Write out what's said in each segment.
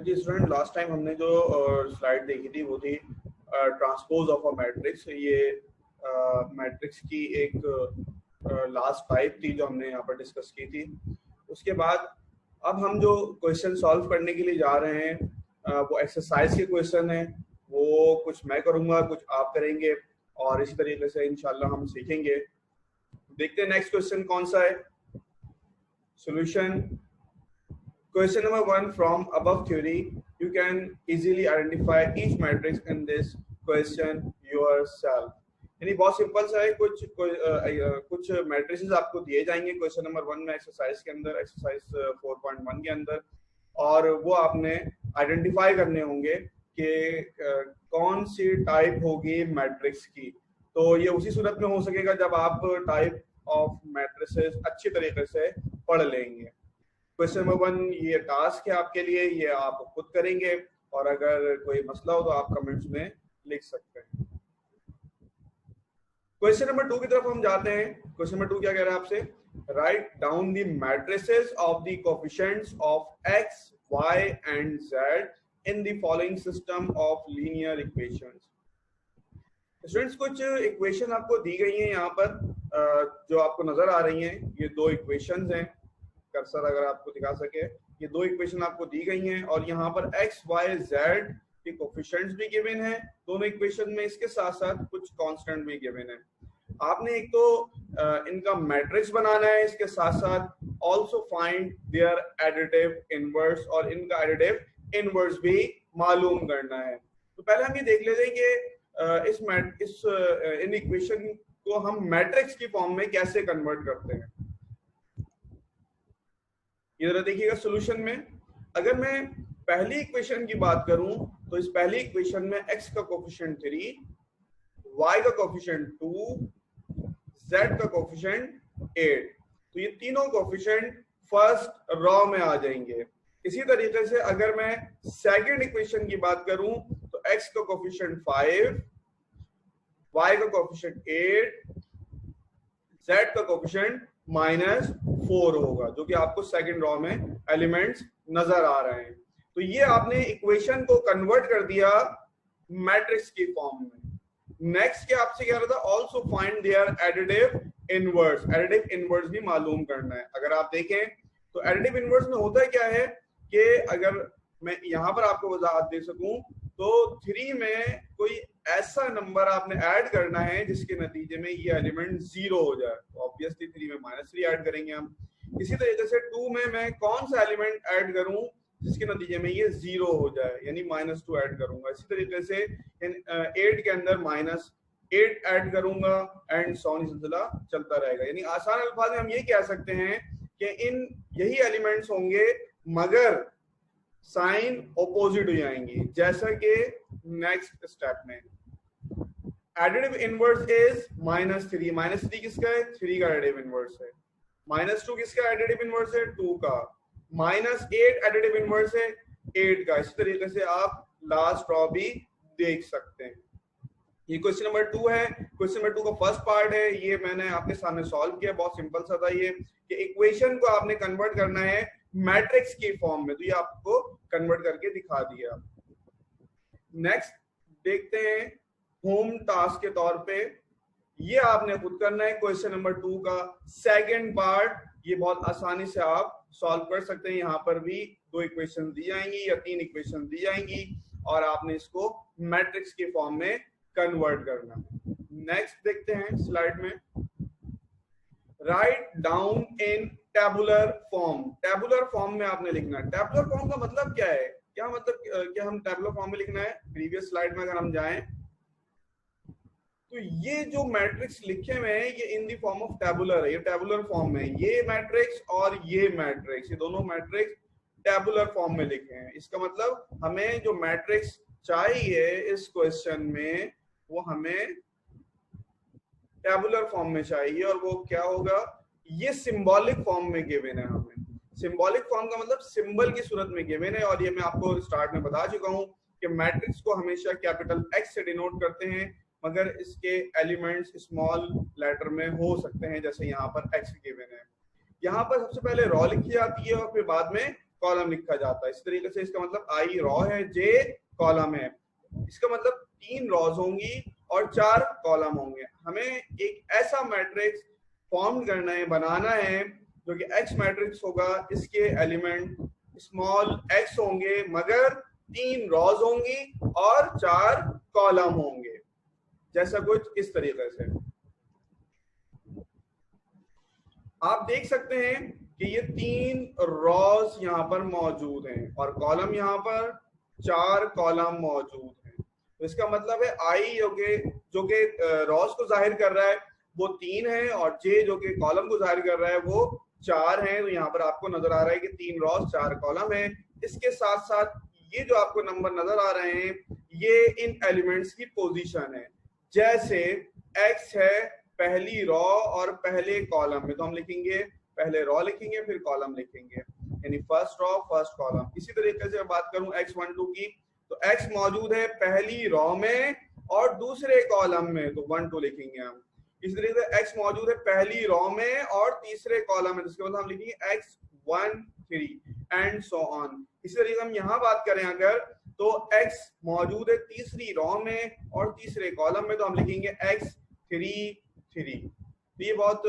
तो जी student, last time हमने जो स्लाइड देखी थी वो थी ट्रांसपोज ऑफ अ मैट्रिक्स। ये मैट्रिक्स की एक लास्ट टाइप थी जो हमने यहाँ पर डिस्कस की थी। उसके बाद अब हम जो क्वेश्चन सॉल्व करने के लिए जा रहे हैं वो एक्सरसाइज के क्वेश्चन हैं। वो कुछ मैं करूँगा, कुछ आप करेंगे और इसी तरीके से इंशाल्लाह हम सीखेंगे। देखते हैं नेक्स्ट क्वेश्चन कौन सा है। Solution Question number 1 from above theory, you can easily identify each matrix in this question yourself. यानी बहुत सिंपल सा है। कुछ मैट्रिसेस आपको दिए जाएंगे क्वेश्चन नंबर 1 में, एक्सरसाइज के अंदर, एक्सरसाइज 4.1 के अंदर, और वो आपने आइडेंटिफाई करने होंगे कि कौन सी टाइप होगी मैट्रिक्स की। तो ये उसी सूरत में हो सकेगा जब आप टाइप ऑफ मैट्रिसेस अच्छी तरीके से पढ़ लेंगे। क्वेश्चन नंबर 1 ये टास्क है आपके लिए, ये आप खुद करेंगे और अगर कोई मसला हो तो आप कमेंट्स में लिख सकते हैं। क्वेश्चन नंबर 2 की तरफ हम जाते हैं। क्वेश्चन नंबर 2 क्या कह रहा है आपसे? Write down the matrices of the coefficients of x, y and z in the following system of linear equations. Students, कुछ इक्वेशन आपको दी गई हैं यहाँ पर जो आपको नजर आ रही हैं। ये दो इक्वेशंस हैं। कर्सर अगर आपको दिखा सके, ये दो इक्वेशन आपको दी गई हैं और यहाँ पर x, y, z के कोएफिशिएंट्स भी गिवन है दोनों इक्वेशन में। इसके साथ साथ कुछ कांस्टेंट भी गिवन है। आपने एक तो इनका मैट्रिक्स बनाना है, इसके साथ साथ also find their additive inverse, और इनका एडिटिव इनवर्स भी मालूम करना है। तो पहले हम ये देख लेते हैं कि इन इक्वेशन को हम मैट्रिक्स की फॉर्म में कैसे कन्वर्ट करते हैं। ये जरा देखिएगा सॉल्यूशन में। अगर मैं पहली इक्वेशन की बात करूं तो इस पहली इक्वेशन में x का कोएफिशिएंट 3, y का कोएफिशिएंट 2, z का कोएफिशिएंट 8, तो ये तीनों कोएफिशिएंट फर्स्ट रॉ में आ जाएंगे। इसी तरीके से अगर मैं सेकंड इक्वेशन की बात करूं तो x का कोएफिशिएंट 5, y का कोएफिशिएंट 8, z का कोएफिशिएंट -4 होगा, जो कि आपको सेकंड रॉ में एलिमेंट्स नजर आ रहे हैं। तो ये आपने इक्वेशन को कन्वर्ट कर दिया मैट्रिक्स की फॉर्म में। नेक्स्ट क्या आपसे कह रहा था? Also find their additive inverse. Additive inverse भी मालूम करना है। अगर आप देखें तो एडिटिव इनवर्स में होता क्या है कि अगर मैं यहाँ पर आपको वजाहत दे सकूं तो 3 में कोई ऐसा नंबर आपने ऐड करना है जिसके नतीजे में ये एलिमेंट 0 हो जाए। तो ऑब्वियसली 3 में -3 ऐड करेंगे हम। इसी तरीके से 2 में मैं कौन सा एलिमेंट ऐड करूं जिसके नतीजे में ये 0 हो जाए, यानी -2 ऐड करूंगा। इसी तरीके से 8 के अंदर -8 ऐड करूंगा एंड सो ऑन, सिलसिला चलता रहेगा। यानी आसान अल्फाज में हम ये कह सकते हैं कि इन यही एलिमेंट्स होंगे मगर साइन ऑपोजिट हो जाएंगी। जैसा कि नेक्स्ट स्टेप में एडिटिव इनवर्स इज -3। -3 किसका है? 3 का एडिटिव इनवर्स है। -2 किसका एडिटिव इनवर्स है? 2 का। -8 एडिटिव इनवर्स है 8 का। इसी तरीके से आप लास्ट रॉ भी देख सकते हैं। ये क्वेश्चन नंबर 2 है। क्वेश्चन नंबर 2 का फर्स्ट पार्ट है, ये मैंने आपके सामने सॉल्व किया। बहुत सिंपल सा था ये कि इक्वेशन को आपने कन्वर्ट करना है मैट्रिक्स की फॉर्म में, तो ये आपको कन्वर्ट करके दिखा दिया। नेक्स्ट देखते हैं होम टास्क के तौर पे, ये आपने खुद करना है। क्वेश्चन नंबर 2 का सेकंड पार्ट, ये बहुत आसानी से आप सॉल्व कर सकते हैं। यहाँ पर भी 2 इक्वेशन दी जाएंगी या 3 इक्वेशन दी जाएंगी और आपने इसको मैट्रिक्स की फॉर्म में कन्वर्ट करना। नेक्स्ट देखते हैं स्लाइड में, write down in tabular form. Tabular form में आपने लिखना है। टेबुलर फॉर्म का मतलब क्या है? क्या मतलब क्या हम टेबुलर फॉर्म में लिखना है? प्रीवियस स्लाइड में अगर हम जाएं तो ये जो मैट्रिक्स लिखे हुए हैं ये in the form of tabular है। ये टेबुलर फॉर्म में ये मैट्रिक्स और ये मैट्रिक्स, ये दोनों मैट्रिक्स टेबुलर फॉर्म में लिखे हैं। इसका मतलब हमें जो मैट्रिक्स चाहिए इस क्वेश्चन में वो हमें टेबुलर फॉर्म में चाहिए, और वो क्या होगा? ये सिंबॉलिक फॉर्म में गिवन है हमें। सिंबॉलिक फॉर्म का मतलब सिंबल की सूरत में गिवन है, और ये मैं आपको स्टार्ट में बता चुका हूं कि मैट्रिक्स को हमेशा कैपिटल X से डिनोट करते हैं, मगर इसके एलिमेंट्स स्मॉल लेटर में हो सकते हैं, जैसे यहाँ पर X गिवन है। यहाँ पर सबसे पहले रॉ लिखी जाती है और फिर बाद में कॉलम लिखा जाता है। इस तरीके से इसका मतलब आई रॉ है, जे कॉलम है। इसका मतलब 3 रॉज होंगी और 4 कॉलम होंगे। हमें एक ऐसा मैट्रिक्स फॉर्म करना है, बनाना है, जो कि एक्स मैट्रिक्स होगा। इसके एलिमेंट स्मॉल एक्स होंगे, मगर 3 रॉज होंगी और 4 कॉलम होंगे। जैसा कुछ इस तरीके से आप देख सकते हैं कि ये 3 रॉज यहाँ पर मौजूद हैं और कॉलम यहाँ पर 4 कॉलम मौजूद हैं। तो इसका मतलब है आई जो कि रॉज को जाहिर कर रहा है वो 3 है और जे जो कि कॉलम को जाहिर कर रहा है वो 4 है। तो यहाँ पर आपको नजर आ रहा है कि 3 रॉज 4 कॉलम है। इसके साथ साथ ये जो आपको नंबर नजर आ रहे हैं ये इन एलिमेंट्स की पोजीशन है। जैसे x है पहली रॉ और पहले कॉलम में, तो हम लिखेंगे पहले रॉ लिखेंगे फिर कॉलम लिखेंगे, यानी फर्स्ट रॉ फर्स्ट कॉलम। इसी तरीके से बात करूं x12 की, तो x मौजूद है पहली रॉ में और दूसरे कॉलम में, तो 1 2 लिखेंगे हम। इसी तरीके से x मौजूद है पहली रॉ में और तीसरे कॉलम में, जिसके बाद हम लिखेंगे x1 3 एंड सो ऑन। इसी तरीके से हम यहाँ बात करें अगर, तो x मौजूद है तीसरी रॉ में और तीसरे कॉलम में, तो हम लिखेंगे x3 3। तो ये बहुत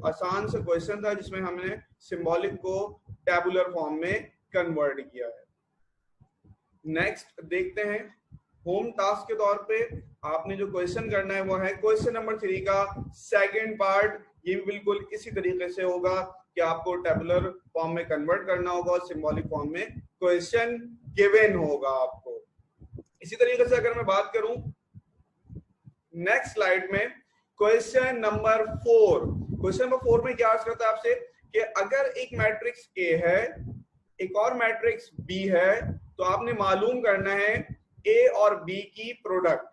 आसान सा क्वेश्चन था जिसमें हमने सिंबॉलिक को टेबुलर फॉर्म में कन्वर्ट किया है। नेक्स्ट देखते हैं, होम टास्क के तौर पे आपने जो क्वेश्चन करना है वो है क्वेश्चन नंबर 3 का सेकंड पार्ट। ये भी बिल्कुल इसी तरीके से होगा कि आपको टेबुलर फॉर्म में कन्वर्ट करना होगा और सिंबॉलिक फॉर्म में क्वेश्चन गिवन होगा आपको। इसी तरीके से अगर मैं बात करूं नेक्स्ट स्लाइड में, क्वेश्चन नंबर 4। क्वेश्चन नंबर 4 में क्या अर्ज करता है आपसे कि अगर एक मैट्रिक्स A है एक और मैट्रिक्स B है, तो आपने मालूम करना है A और B की प्रोडक्ट।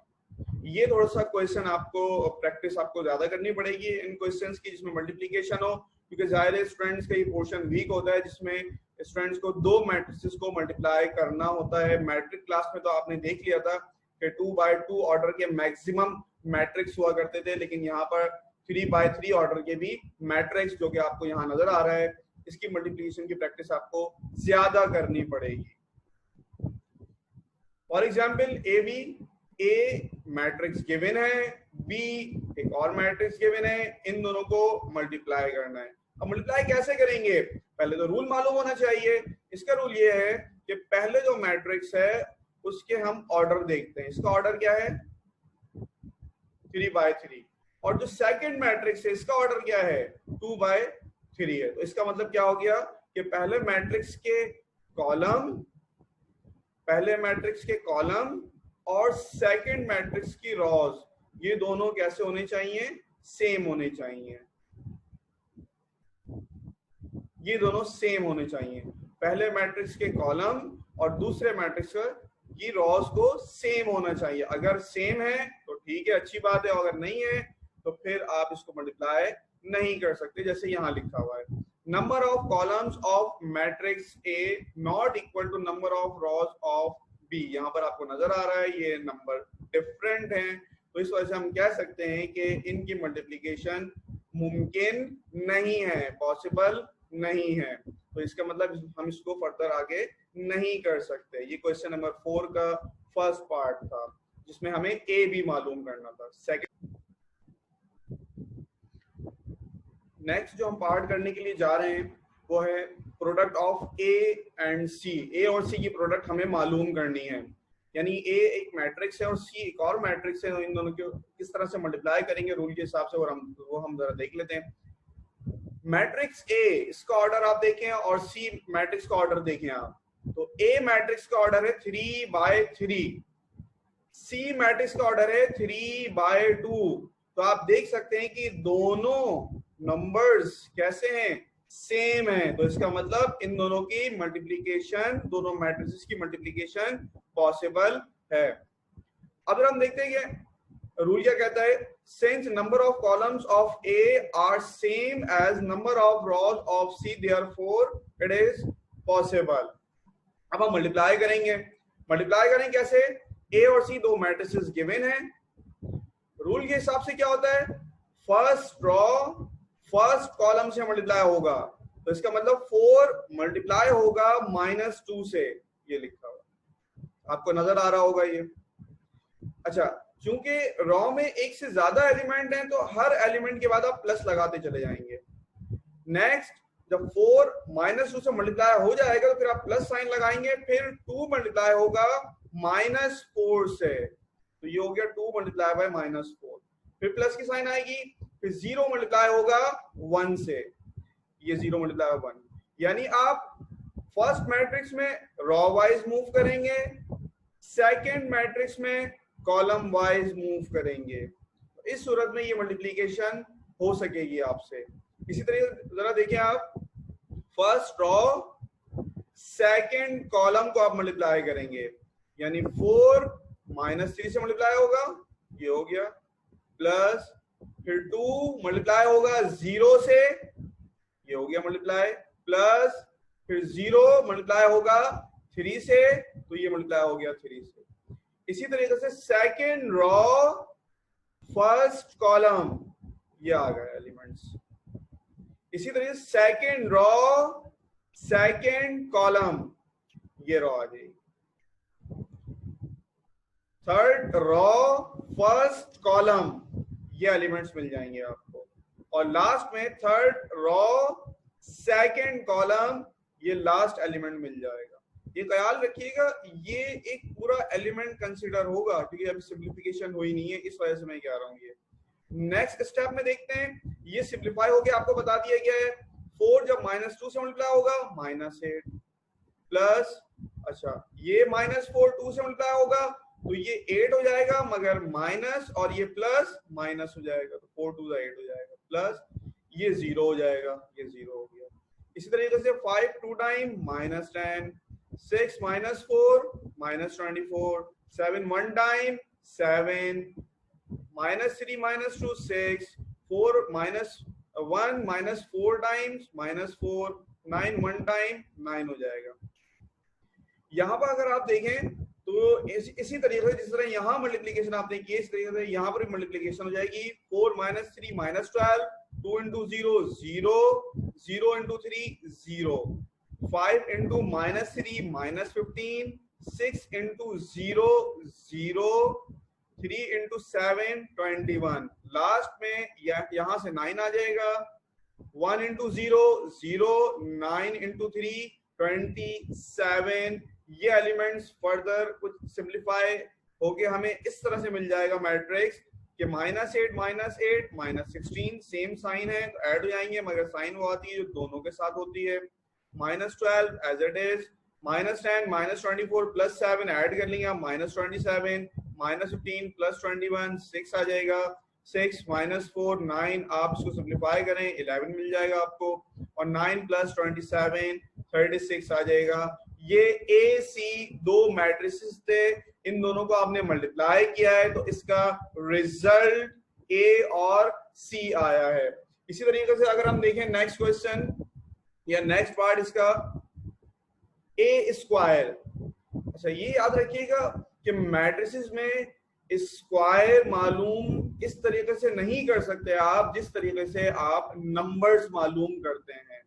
ये थोड़ा सा क्वेश्चन आपको प्रैक्टिस आपको ज्यादा करनी पड़ेगी इन क्वेश्चंस की, जिसमें मल्टीप्लिकेशन हो, क्योंकि जाहिर है स्टूडेंट्स का ये पोर्शन वीक होता है जिसमें स्टूडेंट्स को 2 मैट्रिसेस को मल्टीप्लाई करना होता है। मैट्रिक क्लास में तो आपने देख लिया था कि 2x2 ऑर्डर के मैक्सिमम मैट्रिक्स हुआ करते थे, लेकिन यहाँ पर 3x3 ऑर्डर के भी मैट्रिक्स जो कि आपको यहाँ नजर आ रहा है, इसकी मल्टीप्लिकेशन की प्रैक्टिस आपको ज्यादा करनी पड़ेगी। For example A matrix given है, B एक और मैट्रिक्स गिवन है, इन दोनों को मल्टीप्लाई करना है। अब मल्टीप्लाई कैसे करेंगे? पहले तो रूल मालूम होना चाहिए। इसका रूल ये है कि पहले जो मैट्रिक्स है उसके हम ऑर्डर देखते हैं। इसका ऑर्डर क्या है? 3x3। और जो सेकंड मैट्रिक्स है इसका ऑर्डर क्या है? 2x3 है। तो इसका मतलब क्या हो गया कि पहले मैट्रिक्स के कॉलम और सेकंड मैट्रिक्स की रॉज, ये दोनों कैसे होने चाहिए? सेम होने चाहिए। ये दोनों सेम होने चाहिए। पहले मैट्रिक्स के कॉलम और दूसरे मैट्रिक्स की रॉज को सेम होना चाहिए। अगर सेम है तो ठीक है, अच्छी बात है, अगर नहीं है तो फिर आप इसको मल्टीप्लाई नहीं कर सकते, जैसे यहाँ लिखा हुआ है। Number of columns of matrix A not equal to number of rows of B। यहाँ पर आपको नजर आ रहा है ये नंबर डिफरेंट है, तो इस वजह से हम कह सकते हैं कि इनकी मल्टीप्लिकेशन मुमकिन नहीं है, पॉसिबल नहीं है। तो इसका मतलब हम इसको फर्दर आगे नहीं कर सकते। ये क्वेश्चन नंबर 4 का फर्स्ट पार्ट था जिसमें हमें A भी मालूम करना था। सेकंड नेक्स्ट जो हम पार्ट करने के लिए जा रहे हैं वो है product of A and C। A और C की प्रोडक्ट हमें मालूम करनी है, यानी A एक मैट्रिक्स है और C एक और मैट्रिक्स है। इन दोनों को किस तरह से मल्टीप्लाई करेंगे रूल के हिसाब से, और हम जरा देख लेते हैं। मैट्रिक्स A इसका ऑर्डर आप देखें और C मैट्रिक्स का ऑर्डर देखें आप, तो A मैट्रिक्स का ऑर्डर है 3x3, C मैट्रिक्स का ऑर्डर है 3x2। तो आप देख सकते हैं कि दोनों नंबर्स कैसे हैं? सेम है। तो इसका मतलब इन दोनों की मल्टीप्लिकेशन, दोनों मैट्रिसेस की मल्टीप्लिकेशन पॉसिबल है। अब हम देखते हैं कि रूल क्या कहता है। Since number of columns of A are same as number of rows of C, therefore it is possible. अब हम मल्टीप्लाई करेंगे। मल्टीप्लाई करें कैसे? A और C दो मैट्रिसेस गिवन है। रूल के हिसाब से क्या होता है? फर्स्ट रॉ फर्स्ट कॉलम से मल्टीप्लाई होगा, तो इसका मतलब 4 मल्टीप्लाई होगा -2 से, ये लिखा हुआ आपको नजर आ रहा होगा ये। अच्छा, चूंकि रॉ में एक से ज्यादा एलिमेंट हैं तो हर एलिमेंट के बाद आप प्लस लगाते चले जाएंगे। नेक्स्ट, जब 4 -2 से मल्टीप्लाई हो जाएगा तो फिर आप प्लस साइन लगाएंगे, फिर 2 मल्टीप्लाई होगा -4 से, तो ये हो गया 2 मल्टीप्लाई बाय -4, फिर प्लस की साइन आएगी, फिर 0 मल्टीप्लाई होगा 1 से, ये 0 मल्टीप्लाई बाय 1। यानी आप फर्स्ट मैट्रिक्स में रॉ वाइज मूव करेंगे, सेकंड मैट्रिक्स में कॉलम वाइज मूव करेंगे, तो इस सूरत में ये मल्टीप्लिकेशन हो सकेगी आपसे। इसी तरीके जरा देखिए आप, फर्स्ट रॉ सेकंड कॉलम को आप मल्टीप्लाई करेंगे, यानी 4 -3 से मल्टीप्लाई होगा, ये हो गया, प्लस फिर 2 मल्टीप्लाई होगा 0 से, ये हो गया मल्टीप्लाई, प्लस फिर 0 मल्टीप्लाई होगा 3 से, तो ये मल्टीप्लाई हो गया 3 से। इसी तरीके से सेकंड रॉ फर्स्ट कॉलम, ये आ गया एलिमेंट्स। इसी तरीके से सेकंड रॉ सेकंड कॉलम, ये रॉ आ जाएगी। थर्ड रॉ फर्स्ट कॉलम, ये एलिमेंट्स मिल जाएंगे आपको। और लास्ट में थर्ड रॉ सेकंड कॉलम, ये लास्ट एलिमेंट मिल जाएगा। ये ख्याल रखिएगा, ये एक पूरा एलिमेंट कंसीडर होगा क्योंकि अभी सिंप्लीफिकेशन हुई नहीं है, इस वजह से मैं कह रहा हूँ। ये नेक्स्ट स्टेप में देखते हैं, ये सिंप्लीफाई हो गया, आपको बता दिया गया है 4 जब -2 से मल्टीप्लाई होगा -8 प्लस, अच्छा ये -4 2 से मल्टीप्लाई होगा तो ये 8 हो जाएगा, मगर माइनस और ये प्लस माइनस हो जाएगा, तो 4 2 8 हो जाएगा, प्लस ये 0 हो जाएगा, ये 0 हो गया। इसी तरीके से 5 2 टाइम -10, 6 -4 -24, 7 1 टाइम 7, -3 -2 6, 4 -1 -4 टाइम्स -4, 9 1 टाइम 9 हो जाएगा। यहाँ पर अगर आप देखें तो इसी तरीके से जिस तरह यहाँ मल्टीप्लिकेशन आपने की, इस तरीके से यहाँ पर भी मल्टीप्लिकेशन हो जाएगी। 4 -3 -12, 2 into 0 0, 0 into 3 0, 5 into -3 -15, 6 into 0 0, 3 into 7 21, last में यहाँ से 9 आ जाएगा, 1 into 0 0, 9 into 3 27। ये एलिमेंट्स फर्दर कुछ सिंप्लीफाई होके हमें इस तरह से मिल जाएगा मैट्रिक्स कि -8 -8 -16 सेम साइन है तो ऐड हो जाएंगे, मगर साइन वो आती है जो दोनों के साथ होती है। -12 as it is, -10 -24 plus 7 add कर लेंगे आप, -27, -15 प्लस 21 6 आ जाएगा, 6 -4 9, आप इसको सिंप्लीफाई करें 11 मिल जाएगा आपको, और 9 + 27 36 आ जाएगा। ये ए सी दो मैट्रिसेस थे, इन दोनों को आपने मल्टीप्लाई किया है तो इसका रिजल्ट ए और सी आया है। इसी तरीके से अगर हम देखें नेक्स्ट क्वेश्चन या नेक्स्ट पार्ट इसका, ए स्क्वायर। अच्छा ये याद रखिएगा कि मैट्रिसेस में स्क्वायर मालूम इस तरीके से नहीं कर सकते आप जिस तरीके से आप नंबर्स मालूम करते हैं।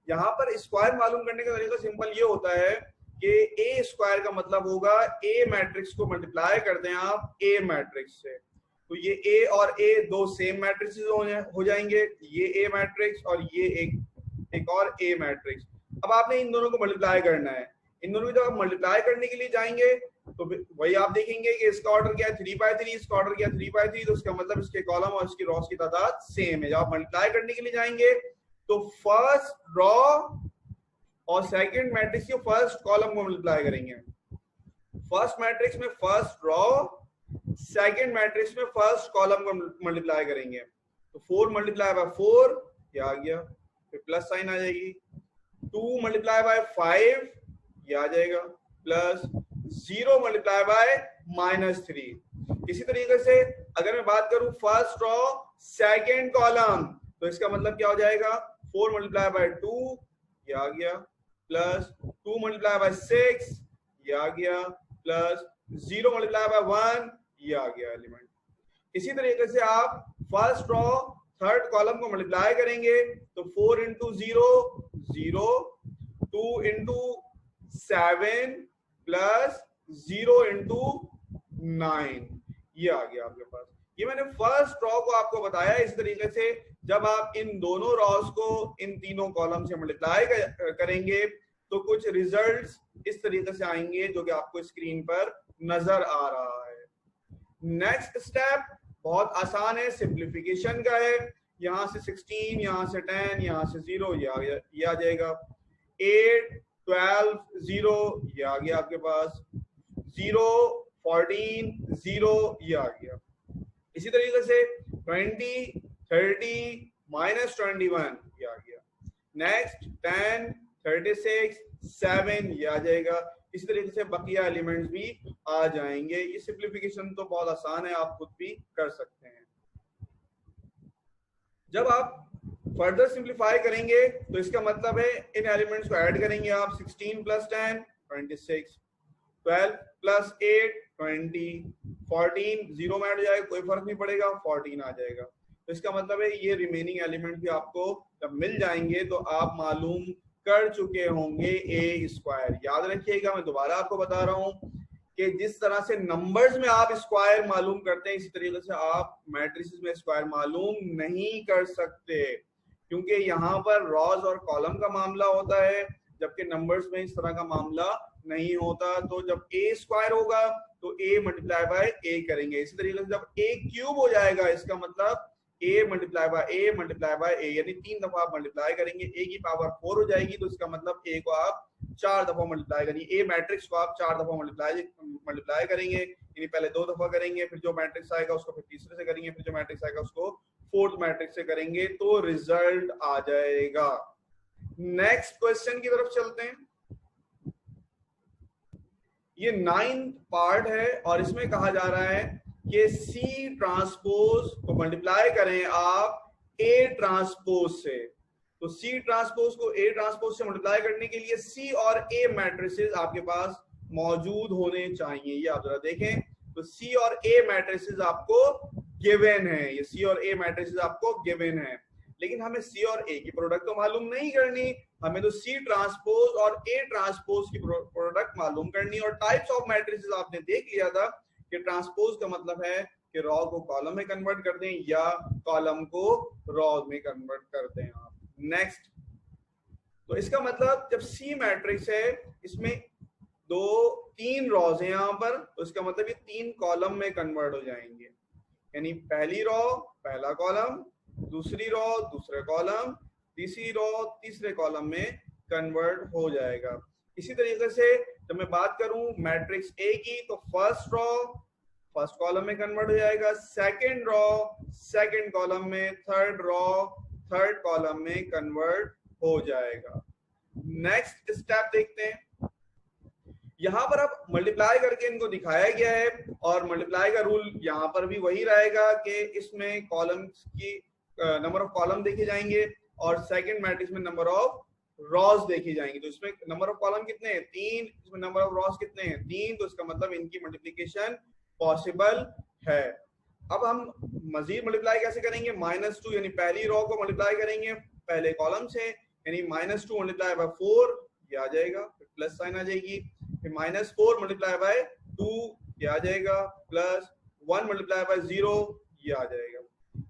यहाँ पर स्क्वायर मालूम करने का तरीका सिंपल ये होता है कि ए स्क्वायर का मतलब होगा ए मैट्रिक्स को मल्टीप्लाई करते हैं आप ए मैट्रिक्स से, तो ये ए और ए दो सेम मैट्रिक्स हो जाएंगे, ये ए मैट्रिक्स और ये एक और ए मैट्रिक्स। अब आपने इन दोनों को मल्टीप्लाई करना है, इन दोनों को जब आप मल्टीप्लाई करने के लिए जाएंगे तो वही आप देखेंगे कि इसका ऑर्डर क्या है 3/3, इसका ऑर्डर क्या है 3/3, तो उसका मतलब इसके कॉलम और इसकी रॉस की तादाद सेम है। जब आप मल्टीप्लाई करने के लिए जाएंगे तो फर्स्ट रॉ और सेकंड मैट्रिक्स के फर्स्ट कॉलम को मल्टीप्लाई करेंगे। फर्स्ट मैट्रिक्स में फर्स्ट रॉ, सेकंड मैट्रिक्स में फर्स्ट कॉलम को मल्टीप्लाई करेंगे, तो 4 × 4 ये आ गया, फिर प्लस साइन आ जाएगी, 2 × 5 ये आ जाएगा, प्लस 0 × -3। इसी तरीके से अगर मैं बात करूं फर्स्ट रॉ सेकंड कॉलम, तो इसका मतलब क्या हो जाएगा 4 × 2 ये आ गया, प्लस 2 × 6 ये आ गया, प्लस 0 × 1 ये आ गया एलिमेंट। इसी तरीके से आप फर्स्ट रॉ थर्ड कॉलम को मल्टीप्लाई करेंगे तो 4 × 0 0, 2 into 7 प्लस 0 into 9, ये आ गया आपके पास। ये मैंने फर्स्ट रॉ को आपको बताया इस तरीके से। जब आप इन दोनों रॉस को इन तीनों कॉलम से मल्टीप्लाई करेंगे तो कुछ रिजल्ट्स इस तरीके से आएंगे जो कि आपको स्क्रीन पर नजर आ रहा है। नेक्स्ट स्टेप बहुत आसान है, सिंप्लीफिकेशन का है। यहाँ से 16, यहाँ से 10, यहाँ से 0, ये आ जाएगा। 8, 12, 0, ये आ गया आपके पास। 0, 14, 0, ये आ गया। इसी तरीके से 20, 30, -21, ये आ गया। नेक्स्ट 10, 36, 7, ये आ जाएगा। इसी तरीके से बकिया एलिमेंट्स भी आ जाएंगे। ये सिंप्लीफिकेशन तो बहुत आसान है, आप खुद भी कर सकते हैं। जब आप फर्दर सिंप्लीफाई करेंगे तो इसका मतलब है इन एलिमेंट्स को ऐड करेंगे आप। 16 + 10 26, 12 + 8 20, 14 0 में ऐड हो जाएगा, कोई फर्क नहीं पड़ेगा, 14 आ जाएगा। तो इसका मतलब है ये रिमेनिंग एलिमेंट भी आपको जब मिल जाएंगे तो आप मालूम कर चुके होंगे ए स्क्वायर। याद रखिएगा, मैं दोबारा आपको बता रहा हूं कि जिस तरह से नंबर्स में आप स्क्वायर मालूम करते हैं इसी तरीके से आप मैट्रिसेस में स्क्वायर मालूम नहीं कर सकते, क्योंकि यहाँ पर रॉज और कॉलम का मामला होता है जबकि नंबर्स में इस तरह का मामला नहीं होता। तो जब ए स्क्वायर होगा तो ए मल्टीप्लाई बाय ए करेंगे। इसी तरीके से जब ए क्यूब हो जाएगा इसका मतलब a मल्टीप्लाई बाय a, यानी 3 दफा आप मल्टीप्लाई करेंगे, a की पावर 4 हो जाएगी। तो इसका मतलब a को आप 4 दफा मल्टीप्लाई करेंगे, a मैट्रिक्स को आप 4 दफा मल्टीप्लाई करेंगे, यानी पहले 2 दफा करेंगे, फिर जो मैट्रिक्स आएगा उसको फिर तीसरे से करेंगे, फिर जो मैट्रिक्स आएगा उसको फोर्थ मैट्रिक्स से करेंगे, तो रिजल्ट आ जाएगा। नेक्स्ट क्वेश्चन की तरफ चलते हैं। ये 9th पार्ट है और इसमें कहा जा रहा है कि सी ट्रांसपोज को मल्टीप्लाई करें आप ए ट्रांसपोज से। तो सी ट्रांसपोज को ए ट्रांसपोज से मल्टीप्लाई करने के लिए सी और ए मैट्रिसेस आपके पास मौजूद होने चाहिए। ये आप जरा देखें, तो सी और ए मैट्रिसेस आपको गिवन है, ये सी और ए मैट्रिसेस आपको गिवन है, लेकिन हमें सी और ए की प्रोडक्ट तो मालूम नहीं करनी, हमें तो सी ट्रांसपोज और ए ट्रांसपोज की प्रोडक्ट मालूम करनी। और टाइप्स ऑफ मैट्रिसेस आपने देख लिया था कि ट्रांसपोज का मतलब है कि रॉ को कॉलम में कन्वर्ट कर दें या कॉलम को रॉ में कन्वर्ट कर दें आप। नेक्स्ट, तो इसका मतलब जब सी मैट्रिक्स है इसमें 3 रॉज है यहाँ पर, तो इसका मतलब ये 3 कॉलम में कन्वर्ट हो जाएंगे, यानी पहली रॉ पहला कॉलम, दूसरी रॉ दूसरे कॉलम, तीसरी रॉ तीसरे कॉलम में कन्वर्ट हो जाएगा। इसी तरीके से जब मैं बात करूं मैट्रिक्स ए की तो फर्स्ट रॉ फर्स्ट कॉलम में कन्वर्ट हो जाएगा, सेकंड रॉ सेकंड कॉलम में, थर्ड रॉ थर्ड कॉलम में कन्वर्ट हो जाएगा। नेक्स्ट स्टेप देखते हैं। यहां पर अब मल्टीप्लाई करके इनको दिखाया गया है और मल्टीप्लाई का रूल यहां पर भी वही रहेगा कि इसमें कॉलम्स की नंबर ऑफ कॉलम देखे जाएंगे और सेकंड मैट्रिक्स में नंबर ऑफ रॉस देखी जाएंगी। तो इसमें नंबर ऑफ कॉलम कितने हैं 3, इसमें नंबर ऑफ रॉस कितने हैं 3, तो इसका मतलब इनकी मल्टीप्लिकेशन पॉसिबल है। अब हम मजीद मल्टीप्लाई कैसे करेंगे, -2 यानी पहली रॉ को मल्टीप्लाई करेंगे पहले कॉलम से, यानी -2 मल्टीप्लाई बाय 4 ये आ जाएगा, फिर प्लस साइन आ जाएगी, फिर -4 मल्टीप्लाई बाय 2 ये आ जाएगा, प्लस 1 मल्टीप्लाई बाय 0 ये आ जाएगा।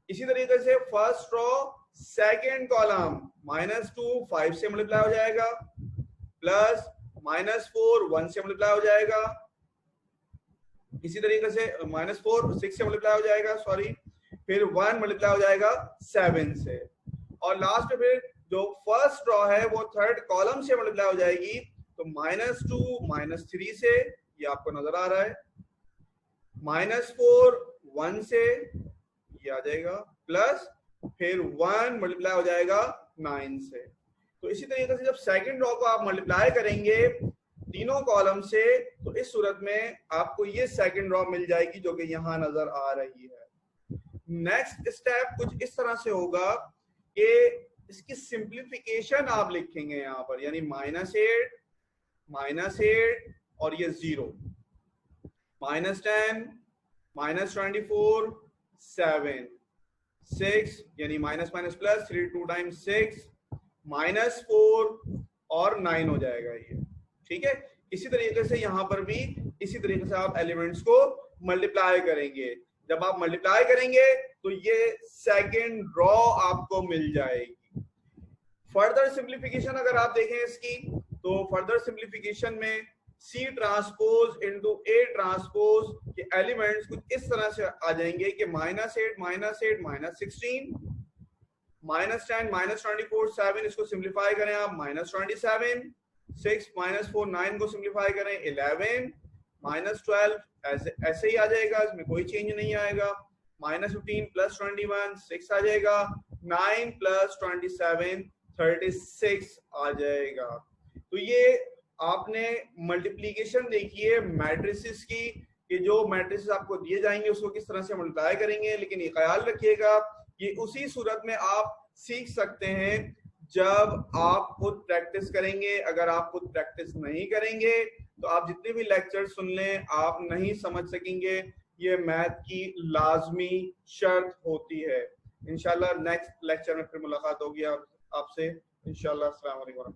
इसी तरीके से फर्स्ट रॉ सेकेंड कॉलम -2 5 से मल्टीप्लाई हो जाएगा, प्लस -4 1 से मल्टीप्लाई हो जाएगा, इसी तरीके से -4 6 से मल्टीप्लाई हो जाएगा, सॉरी, फिर 1 मल्टीप्लाई हो जाएगा 7 से, और लास्ट में फिर जो फर्स्ट रॉ है वो थर्ड कॉलम से मल्टीप्लाई हो जाएगी। तो -2 -3 से, ये आपको नजर आ रहा है, -4 1 से ये आ जाएगा, प्लस फिर 1 मल्टीप्लाई हो जाएगा 9 से। तो इसी तरीके से जब सेकंड रॉ को आप मल्टीप्लाई करेंगे तीनों कॉलम से तो इस सूरत में आपको ये सेकंड रॉ मिल जाएगी जो कि यहाँ नजर आ रही है। नेक्स्ट स्टेप कुछ इस तरह से होगा कि इसकी सिंप्लीफिकेशन आप लिखेंगे यहाँ पर, यानी -8 और ये 0, -10 -24 7 6 यानी माइनस प्लस 3 2 टाइम्स 6 -4 और 9 हो जाएगा ये, ठीक है। इसी तरीके से यहाँ पर भी इसी तरीके से आप एलिमेंट्स को मल्टीप्लाई करेंगे। जब आप मल्टीप्लाई करेंगे तो ये सेकंड रॉ आपको मिल जाएगी। फर्दर सिंप्लीफिकेशन अगर आप देखें इसकी, तो फर्दर सिंप्लीफिकेशन में C transpose into A transpose के एलिमेंट्स कुछ इस तरह से आ जाएंगे कि -8 -8 -16 -10 -24 7, इसको सिंप्लीफाई करें आप -27 6 -4 9 को सिंप्लीफाई करें 11 -12 ऐसे ही आ जाएगा, इसमें कोई चेंज नहीं आएगा। -15 + 21 6 आ जाएगा। 9 + 27 36 आ जाएगा। तो ये आपने मल्टीप्लीकेशन देखी है मैट्रिसेस की, कि जो मैट्रिसेस आपको दिए जाएंगे उसको किस तरह से मल्टीप्लाई करेंगे। लेकिन ये ख्याल रखिएगा ये उसी सूरत में आप सीख सकते हैं जब आप खुद प्रैक्टिस करेंगे। अगर आप खुद प्रैक्टिस नहीं करेंगे तो आप जितने भी लेक्चर सुन लें आप नहीं समझ सकेंगे। ये मैथ की लाजमी शर्त होती है। इंशाल्लाह नेक्स्ट लेक्चर में फिर मुलाकात होगी आपसे इंशाल्लाह। अस्सलाम वालेकुम।